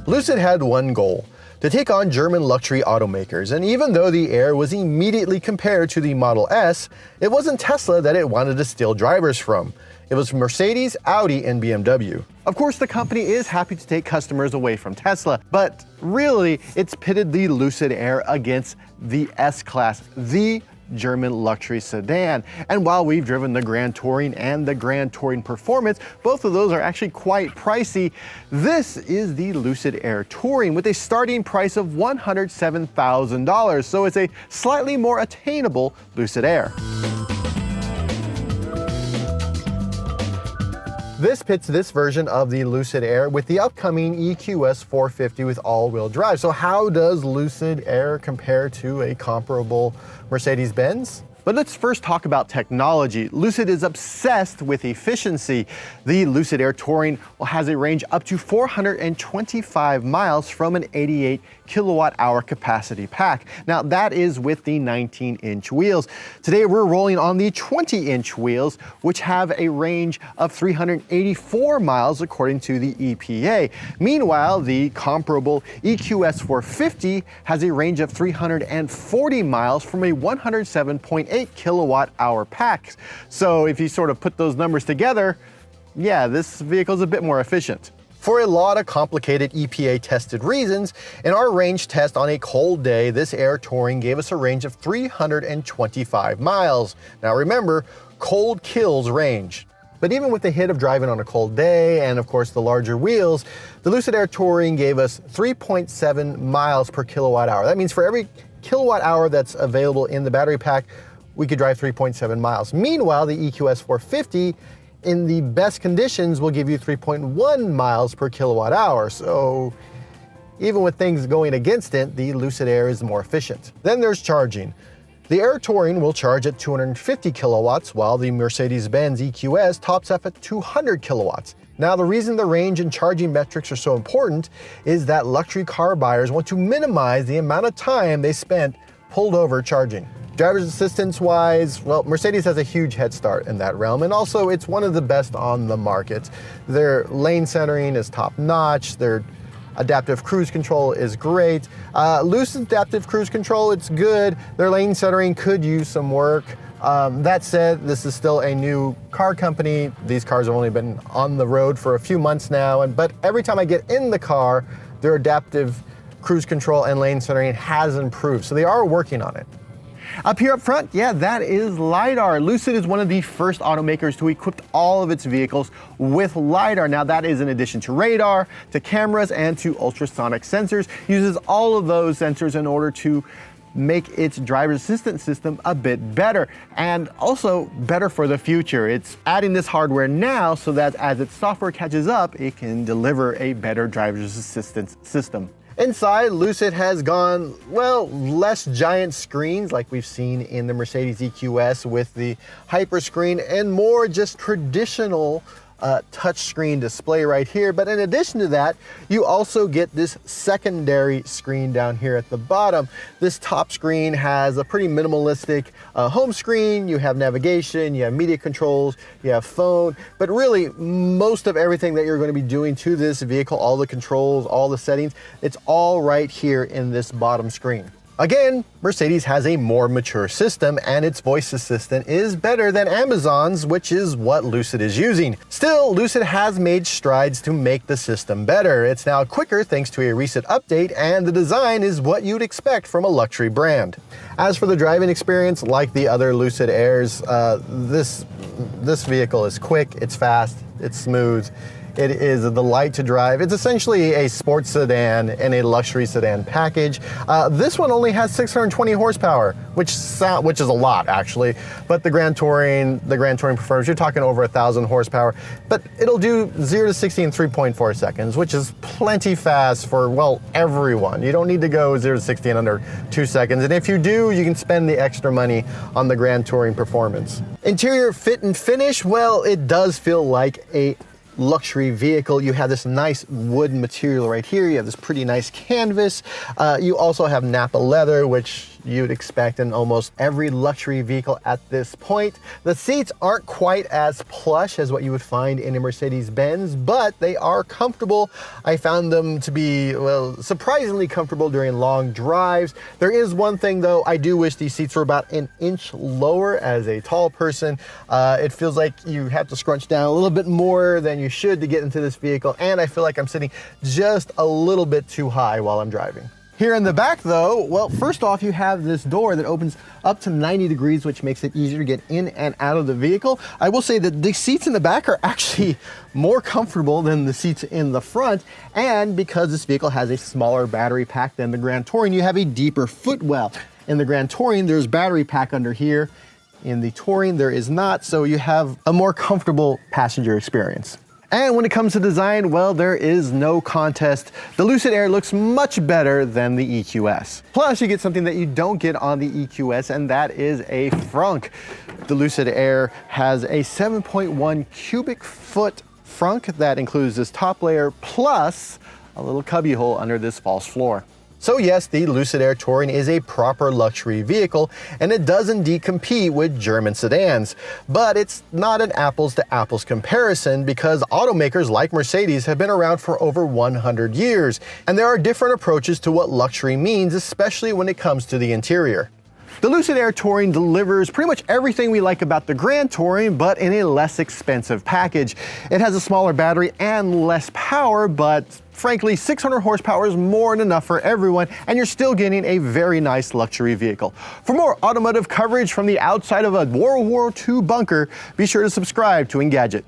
Lucid had one goal: to take on German luxury automakers, and even though the Air was immediately compared to the Model S, it wasn't Tesla that it wanted to steal drivers from. It was Mercedes, Audi, and BMW. Of course, the company is happy to take customers away from Tesla, but really, it's pitted the Lucid Air against the S-Class, the German luxury sedan. And while we've driven the Grand Touring and the Grand Touring Performance, both of those are actually quite pricey. This is the Lucid Air Touring with a starting price of $107,000, so it's a slightly more attainable Lucid Air. This pits this version of the Lucid Air with the upcoming EQS 450 with all-wheel drive. So how does Lucid Air compare to a comparable Mercedes-Benz? But let's first talk about technology. Lucid is obsessed with efficiency. The Lucid Air Touring has a range up to 425 miles from an 88 kilowatt-hour capacity pack. Now that is with the 19-inch wheels. Today we're rolling on the 20-inch wheels, which have a range of 384 miles according to the EPA. Meanwhile, the comparable EQS 450 has a range of 340 miles from a 107.8 kilowatt-hour pack. So if you sort of put those numbers together, yeah, this vehicle is a bit more efficient. For a lot of complicated EPA-tested reasons, in our range test on a cold day, this Air Touring gave us a range of 325 miles. Now remember, cold kills range. But even with the hit of driving on a cold day and of course the larger wheels, the Lucid Air Touring gave us 3.7 miles per kilowatt hour. That means for every kilowatt hour that's available in the battery pack, we could drive 3.7 miles. Meanwhile, the EQS 450 in the best conditions will give you 3.1 miles per kilowatt hour. So even with things going against it, the Lucid Air is more efficient. Then there's charging. The Air Touring will charge at 250 kilowatts, while the Mercedes-Benz EQS tops up at 200 kilowatts. Now, the reason the range and charging metrics are so important is that luxury car buyers want to minimize the amount of time they spent pulled over charging. Driver's assistance wise, well, Mercedes has a huge head start in that realm, and also it's one of the best on the market. Their lane centering is top notch, their adaptive cruise control is great. Lucid adaptive cruise control, it's good. Their lane centering could use some work. That said, this is still a new car company. These cars have only been on the road for a few months now, but every time I get in the car, their adaptive cruise control and lane centering has improved, so they are working on it. Up here up front, yeah, that is LiDAR. Lucid is one of the first automakers to equip all of its vehicles with LiDAR. Now that is in addition to radar, to cameras, and to ultrasonic sensors. Uses all of those sensors in order to make its driver's assistance system a bit better, and also better for the future. It's adding this hardware now so that as its software catches up, it can deliver a better driver's assistance system. Inside, Lucid has gone, well, less giant screens like we've seen in the Mercedes EQS with the Hyperscreen, and more just traditional touchscreen display right here. But in addition to that, you also get this secondary screen down here at the bottom. This top screen has a pretty minimalistic home screen. You have navigation, you have media controls, you have phone, but really most of everything that you're going to be doing to this vehicle, all the controls, all the settings, it's all right here in this bottom screen. Again, Mercedes has a more mature system, and its voice assistant is better than Amazon's, which is what Lucid is using. Still, Lucid has made strides to make the system better. It's now quicker thanks to a recent update, and the design is what you'd expect from a luxury brand. As for the driving experience, like the other Lucid Airs, this vehicle is quick, it's fast, it's smooth. It is a delight to drive. It's essentially a sports sedan and a luxury sedan package. This one only has 620 horsepower, which is a lot actually. But the Grand Touring Performance, you're talking over 1,000 horsepower. But it'll do 0 to 60 in 3.4 seconds, which is plenty fast for, well, everyone. You don't need to go 0 to 60 in under 2 seconds. And if you do, you can spend the extra money on the Grand Touring Performance. Interior fit and finish, well, it does feel like a luxury vehicle. You have this nice wood material right here. You have this pretty nice canvas. You also have Napa leather, which you'd expect in almost every luxury vehicle at this point. The seats aren't quite as plush as what you would find in a Mercedes-Benz, but they are comfortable. I found them to be, well, surprisingly comfortable during long drives. There is one thing though, I do wish these seats were about an inch lower. As a tall person, it feels like you have to scrunch down a little bit more than you should to get into this vehicle, and I feel like I'm sitting just a little bit too high while I'm driving. Here in the back though, well, first off, you have this door that opens up to 90 degrees, which makes it easier to get in and out of the vehicle. I will say that the seats in the back are actually more comfortable than the seats in the front, and because this vehicle has a smaller battery pack than the Grand Touring, you have a deeper footwell. In the Grand Touring, there's battery pack under here. In the Touring, there is not, so you have a more comfortable passenger experience. And when it comes to design, well, there is no contest. The Lucid Air looks much better than the EQS. Plus, you get something that you don't get on the EQS, and that is a frunk. The Lucid Air has a 7.1 cubic foot frunk that includes this top layer plus a little cubby hole under this false floor. So yes, the Lucid Air Touring is a proper luxury vehicle, and it does indeed compete with German sedans. But it's not an apples to apples comparison, because automakers like Mercedes have been around for over 100 years, and there are different approaches to what luxury means, especially when it comes to the interior. The Lucid Air Touring delivers pretty much everything we like about the Grand Touring, but in a less expensive package. It has a smaller battery and less power, but frankly, 600 horsepower is more than enough for everyone, and you're still getting a very nice luxury vehicle. For more automotive coverage from the outside of a World War II bunker, be sure to subscribe to Engadget.